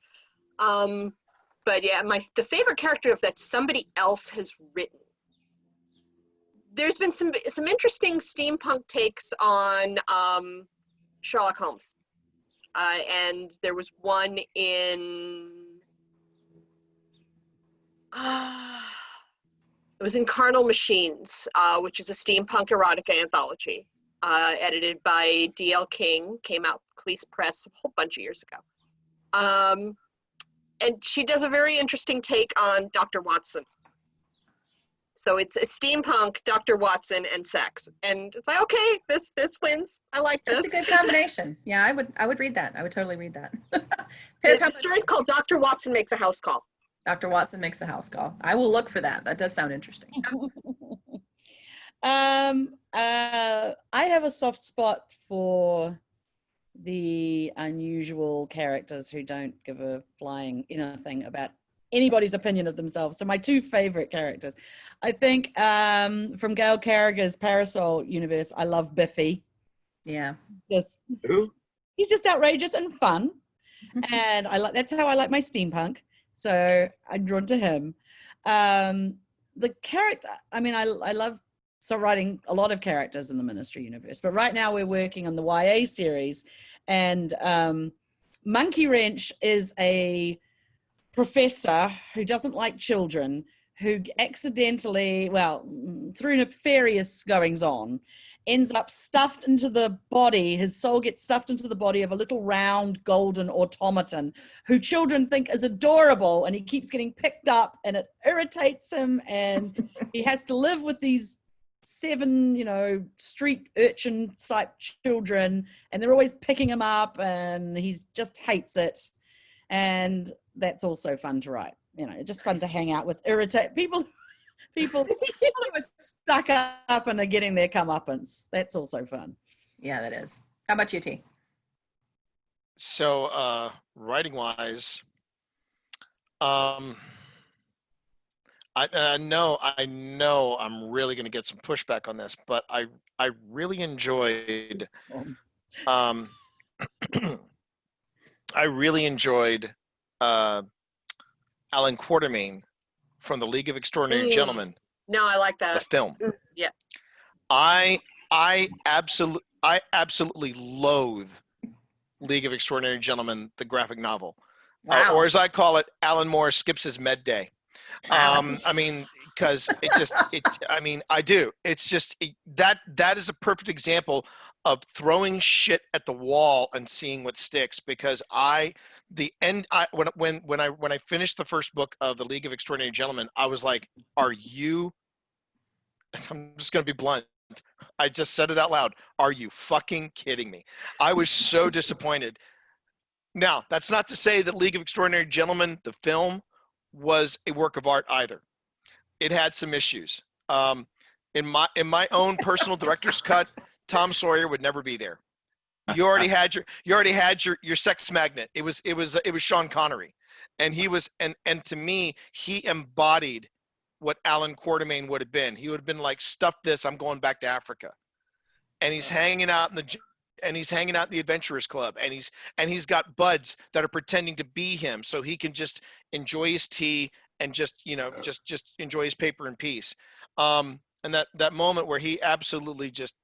But yeah, the favorite character that somebody else has written. There's been some interesting steampunk takes on Sherlock Holmes, and there was one in it was in Carnal Machines, which is a steampunk erotica anthology, edited by D.L. King, came out Cleese Press a whole bunch of years ago. And she does a very interesting take on Dr. Watson. So it's a steampunk, Dr. Watson, and sex. And it's like, okay, this wins. I like this. It's a good combination. Yeah, I would read that. I would totally read that. The story's called Dr. Watson Makes a House Call. Dr. Watson Makes a House Call. I will look for that. That does sound interesting. I have a soft spot for the unusual characters who don't give a flying anything about anybody's opinion of themselves. So my two favorite characters, I think, from Gail Carriger's Parasol universe, I love Biffy. Yeah. He's just outrageous and fun. And that's how I like my steampunk. So I'm drawn to him. The character, I mean, I love writing a lot of characters in the Ministry universe, but right now we're working on the YA series, and Monkey Wrench is a professor who doesn't like children, who accidentally, through nefarious goings on, ends up stuffed into the body, his soul gets stuffed into the body of a little round golden automaton who children think is adorable, and he keeps getting picked up and it irritates him, and he has to live with these 7, street urchin type children, and they're always picking him up, and he just hates it. And that's also fun to write. It's just fun to hang out with people who are stuck up and are getting their comeuppance. That's also fun. Yeah, that is. How about you, T? So, writing wise, I know I'm really going to get some pushback on this, but I really enjoyed Alan Quatermain from the League of Extraordinary Gentlemen. No, I like that. The film. Yeah. I absolutely loathe League of Extraordinary Gentlemen, the graphic novel. Wow. Or as I call it, Alan Moore skips his med day. I mean, because I do. It's just that is a perfect example of throwing shit at the wall and seeing what sticks. Because when I finished the first book of the League of Extraordinary Gentlemen, I was like, I'm just going to be blunt. I just said it out loud. Are you fucking kidding me? I was so disappointed. Now, that's not to say that League of Extraordinary Gentlemen, the film, was a work of art either. It had some issues. In my own personal director's cut, Tom Sawyer would never be there. You already had your sex magnet. It was Sean Connery, and he was and to me he embodied what Alan Quartermain would have been. He would have been like, stuff this, I'm going back to Africa. And he's hanging out in the Adventurers Club, and he's got buds that are pretending to be him so he can just enjoy his tea and just enjoy his paper in peace. And that moment where he absolutely just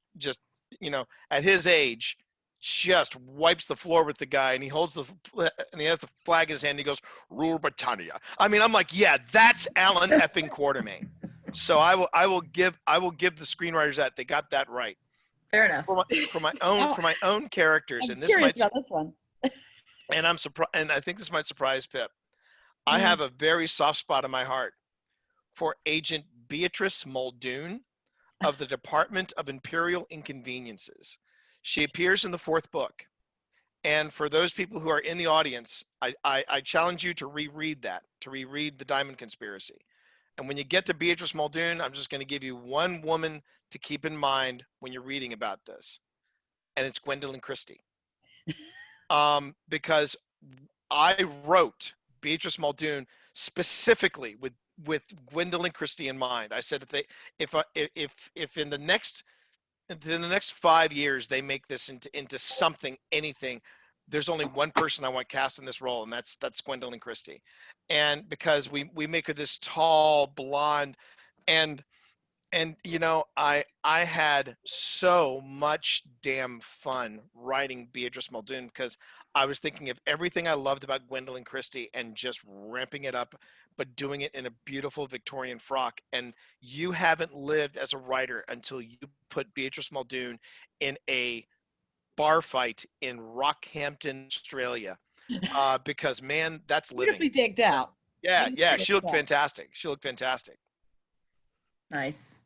at his age just wipes the floor with the guy, and he has the flag in his hand, and he goes, "Rule Britannia." I mean, I'm like, yeah, that's Alan effing Quartermain. So I will give the screenwriters that they got that right. Fair enough. For my own characters, I'm and this curious might about this one. and I'm surprised, and I think this might surprise Pip. I have a very soft spot in my heart for Agent Beatrice Muldoon of the Department of Imperial Inconveniences. She appears in the 4th book. And for those people who are in the audience, I challenge you to reread The Diamond Conspiracy. And when you get to Beatrice Muldoon, I'm just going to give you one woman to keep in mind when you're reading about this. And it's Gwendolyn Christie. Because I wrote Beatrice Muldoon specifically with Gwendolyn Christie in mind. I said if in the next 5 years they make this into something, anything, there's only one person I want cast in this role, and that's Gwendolyn Christie. And because we make her this tall blonde, and I had so much damn fun writing Beatrice Muldoon, because I was thinking of everything I loved about Gwendolyn Christie and just ramping it up, but doing it in a beautiful Victorian frock. And you haven't lived as a writer until you put Beatrice Muldoon in a bar fight in Rockhampton, Australia, because man, that's living. Beautifully decked out. Yeah, she looked fantastic. Nice.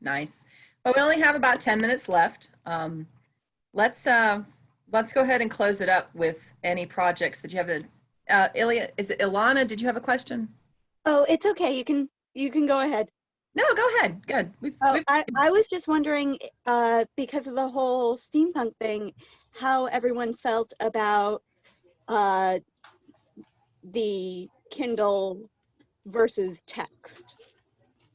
Well, we only have about 10 minutes left. Let's go ahead and close it up with any projects that you have. Ilya, is it Ilana? Did you have a question? Oh, it's okay. You can go ahead. No, go ahead. Good. I was just wondering, because of the whole steampunk thing, how everyone felt about the Kindle versus text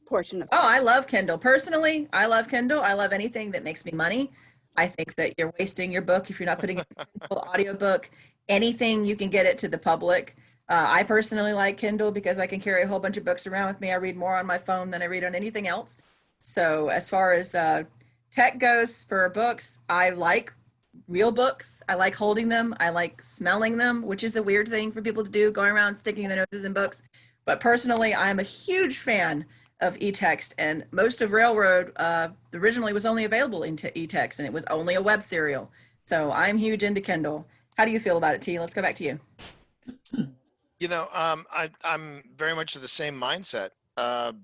portion of it. Oh, I love Kindle. Personally, I love Kindle. I love anything that makes me money. I think that you're wasting your book if you're not putting it in a Kindle audiobook. Anything you can get it to the public. I personally like Kindle because I can carry a whole bunch of books around with me. I read more on my phone than I read on anything else. So as far as tech goes for books, I like real books. I like holding them. I like smelling them, which is a weird thing for people to do, going around sticking their noses in books. But personally, I'm a huge fan of e-text, and most of Railroad originally was only available in e-text, and it was only a web serial. So I'm huge into Kindle. How do you feel about it, T? Let's go back to you. I'm very much of the same mindset. Our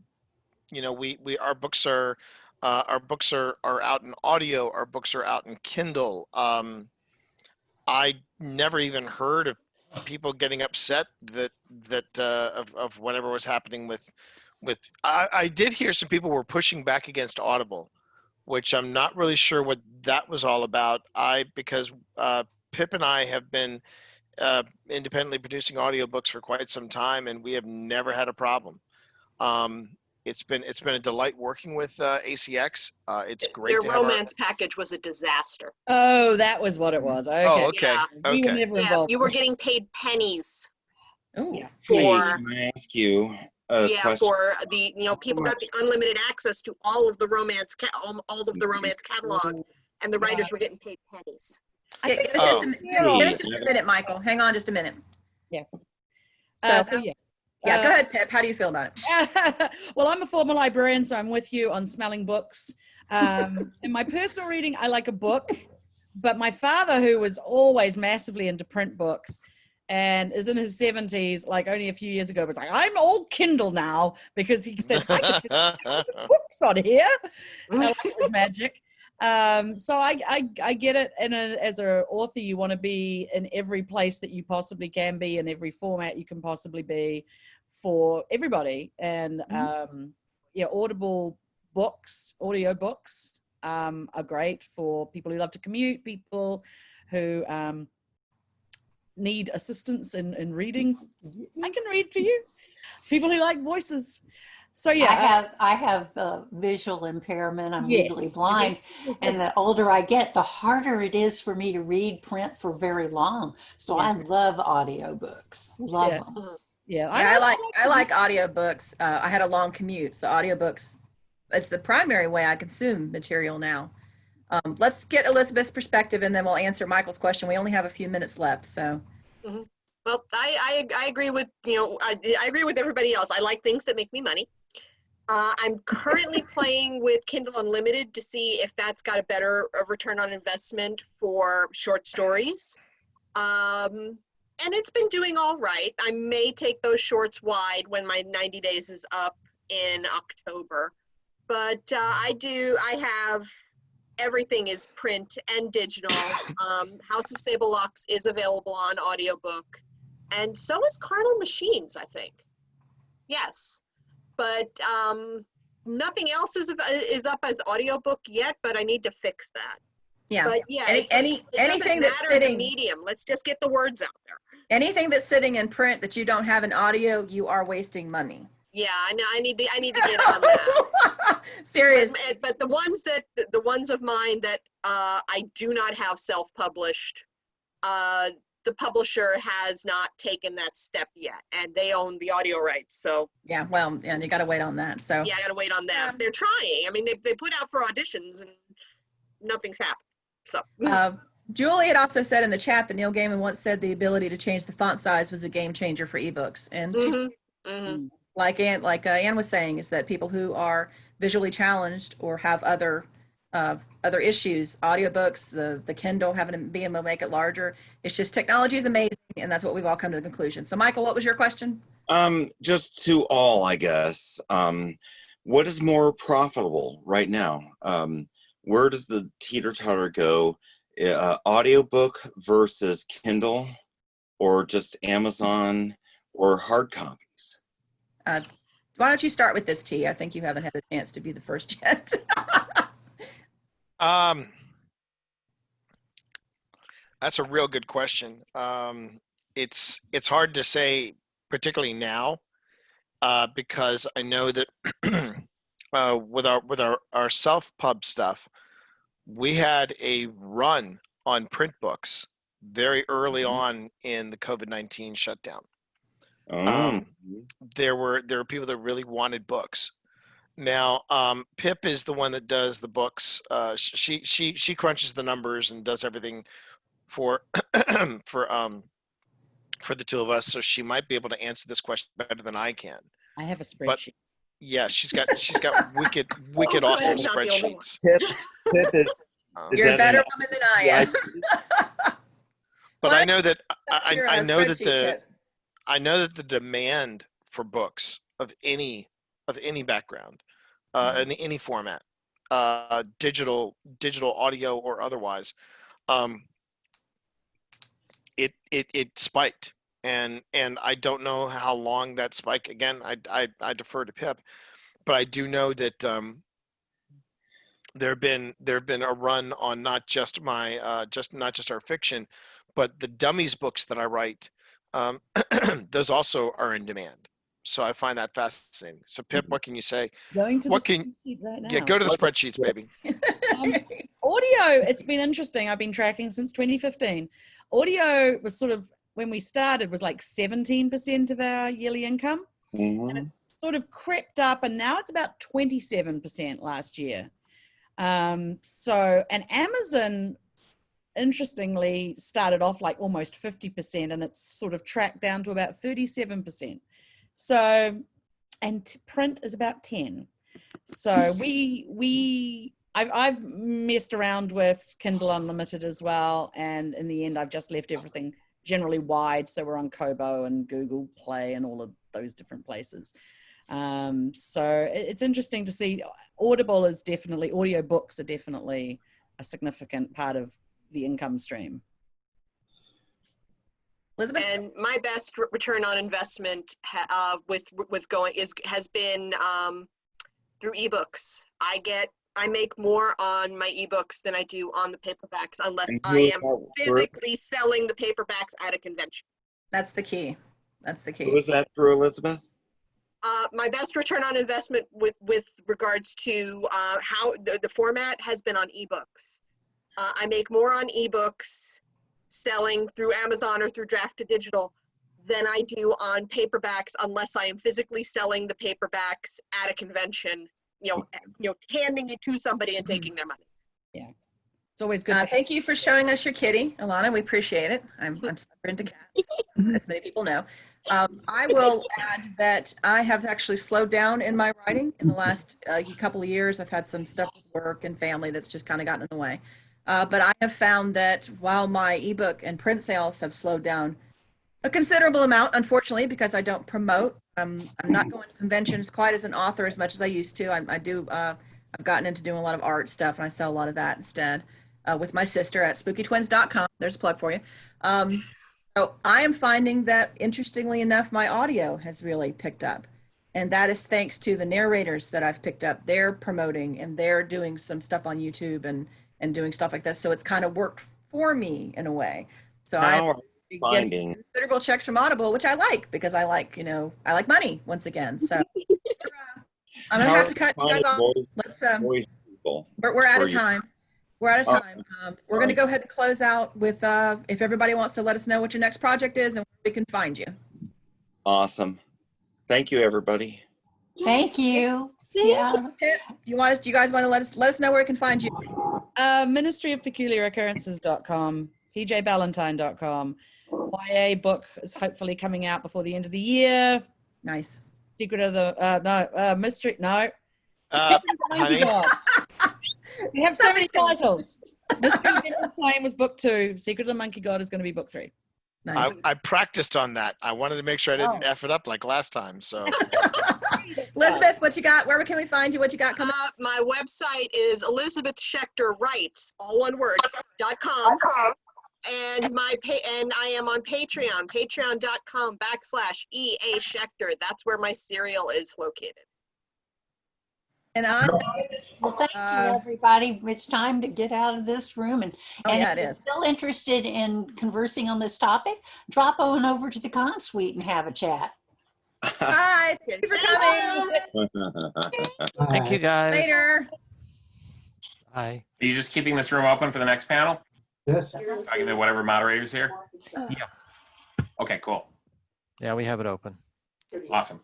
books are out in audio. Our books are out in Kindle. I never even heard of people getting upset of whatever was happening with. I did hear some people were pushing back against Audible, which I'm not really sure what that was all about. Because Pip and I have been independently producing audiobooks for quite some time, and we have never had a problem. It's been a delight working with ACX. It's great. Their romance package was a disaster. Oh, that was what it was. Okay. Oh, okay. Yeah. We were never involved. You were getting paid pennies Oh, Yeah. for Can I ask you a question? for the people got the unlimited access to all of the romance catalog, and the writers were getting paid pennies. give us just a minute, Michael. Hang on just a minute. Yeah. So go ahead, Pip. How do you feel about it? Well, I'm a former librarian, so I'm with you on smelling books. In my personal reading, I like a book, but my father, who was always massively into print books and is in his 70s, like only a few years ago, was like, I'm all Kindle now, because he said, I can put books on here. I like his magic. So I get it. And as an author, you want to be in every place that you possibly can be, in every format you can possibly be, for everybody. And yeah, audio books are great for people who love to commute, people who need assistance in reading. I can read for you. People who like voices. So yeah, I have visual impairment. I'm yes. legally blind, and the older I get, the harder it is for me to read print for very long. So Yeah. I love audiobooks. Love Yeah. them. Yeah, I like audiobooks. I had a long commute, so audiobooks is the primary way I consume material now. Let's get Elizabeth's perspective, and then we'll answer Michael's question. We only have a few minutes left, so. Well, I agree with, I agree with everybody else. I like things that make me money. I'm currently playing with Kindle Unlimited to see if that's got a better return on investment for short stories. And it's been doing all right. I may take those shorts wide when my 90 days is up in October. But I have, everything is print and digital. House of Sable Locks is available on audiobook. And so is Carnal Machines, I think. Yes. But nothing else is up as audiobook yet, but I need to fix that. Yeah. But yeah, anything that's the sitting, medium. Let's just get the words out there. anything that's sitting in print that you don't have in audio, you are wasting money. Yeah, I know. I need to get on that. Serious. But the ones of mine that I do not have self-published, the publisher has not taken that step yet, and they own the audio rights. So yeah, well, and you got to wait on that. So yeah, I got to wait on them. They're trying. I mean, they put out for auditions, and nothing's happened. So Julie had also said in the chat that Neil Gaiman once said the ability to change the font size was a game changer for ebooks. And like Anne was saying, is that people who are visually challenged or have other issues, audiobooks, the Kindle, being able to make it larger, it's just technology is amazing, and that's what we've all come to the conclusion. So Michael, what was your question? Just to all, I guess. What is more profitable right now? Where does the teeter-totter go? Audiobook versus Kindle, or just Amazon, or hard copies? Why don't you start with this, T? I think you haven't had a chance to be the first yet. That's a real good question. It's hard to say, particularly now, because I know that with our self-pub stuff, we had a run on print books very early on in the COVID-19 shutdown. There were people that really wanted books. Now, Pip is the one that does the books. She crunches the numbers and does everything for for the two of us. So she might be able to answer this question better than I can. I have a spreadsheet. But yeah, she's got wicked awesome spreadsheets. You're a better woman than I am. But I know that I know that the demand for books of any background, in any format, digital, audio, or otherwise, it spiked, and I don't know how long that spike. Again, I defer to Pip, but I do know that there have been a run on not just my not just our fiction, but the dummies books that I write. Those also are in demand. So I find that fascinating. So Pip, what can you say? Going to the spreadsheet right now. Yeah, go to the spreadsheets, baby. Audio, it's been interesting. I've been tracking since 2015. Audio was sort of, when we started, was like 17% of our yearly income. And it's sort of crept up, and now it's about 27% last year. And Amazon, interestingly, started off like almost 50%, and it's sort of tracked down to about 37%. So, and print is about 10. So I've messed around with Kindle Unlimited as well, and in the end, I've just left everything generally wide. So we're on Kobo and Google Play and all of those different places. So it's interesting to see. Audiobooks are definitely a significant part of the income stream. Elizabeth? And my best return on investment has been through ebooks. I make more on my ebooks than I do on the paperbacks, unless And I am who is that physically selling the paperbacks at a convention. That's the key. That's the Who key. was that through, Elizabeth? My best return on investment with regards to how the format has been on ebooks. I make more on ebooks selling through Amazon or through Draft to Digital than I do on paperbacks, unless I am physically selling the paperbacks at a convention, handing it to somebody and taking their money. Yeah, it's always good. To Thank you for showing us your kitty, Alana. We appreciate it. I'm super into cats, as many people know. I will add that I have actually slowed down in my writing in the last couple of years. I've had some stuff with work and family that's just kind of gotten in the way. But I have found that while my ebook and print sales have slowed down a considerable amount, unfortunately, because I don't promote. I'm not going to conventions quite as an author as much as I used to. I've gotten into doing a lot of art stuff, and I sell a lot of that instead with my sister at spookytwins.com. There's a plug for you. So I am finding that, interestingly enough, my audio has really picked up. And that is thanks to the narrators that I've picked up. They're promoting and they're doing some stuff on YouTube and doing stuff like that. So it's kind of worked for me in a way. So I'm getting considerable checks from Audible, which I like because I like money once again. So I'm gonna have to cut you guys off. Let's we're out of time. We're out of time. We're going to go ahead and close out with if everybody wants to let us know what your next project is and where we can find you. Awesome. Thank you, everybody. Thank you. Yeah. Do you guys want to let us know where we can find you? Ministry of Peculiar Occurrences.com, pjballantine.com. YA book is hopefully coming out before the end of the year. Nice. Secret of the mystery. No. Honey? We have so many titles. Mystery of the Flame was book 2. Secret of the Monkey God is going to be book 3. Nice. I practiced on that. I wanted to make sure I didn't F it up like last time. So, Elizabeth, what you got? Where can we find you? What you got coming up? My website is elizabethschechter.writes, all one word, .com. And I am on Patreon, patreon.com/EA Schechter. That's where my serial is located. And I'm Well, thank you, everybody. It's time to get out of this room. And yeah, if it you're is. still interested in conversing on this topic, drop on over to the con suite and have a chat. Hi, thank you for coming. Thank you, guys. Later. Bye. Are you just keeping this room open for the next panel? Yes. Talking to whatever moderator's here? Yeah. Okay, cool. Yeah, we have it open. Awesome.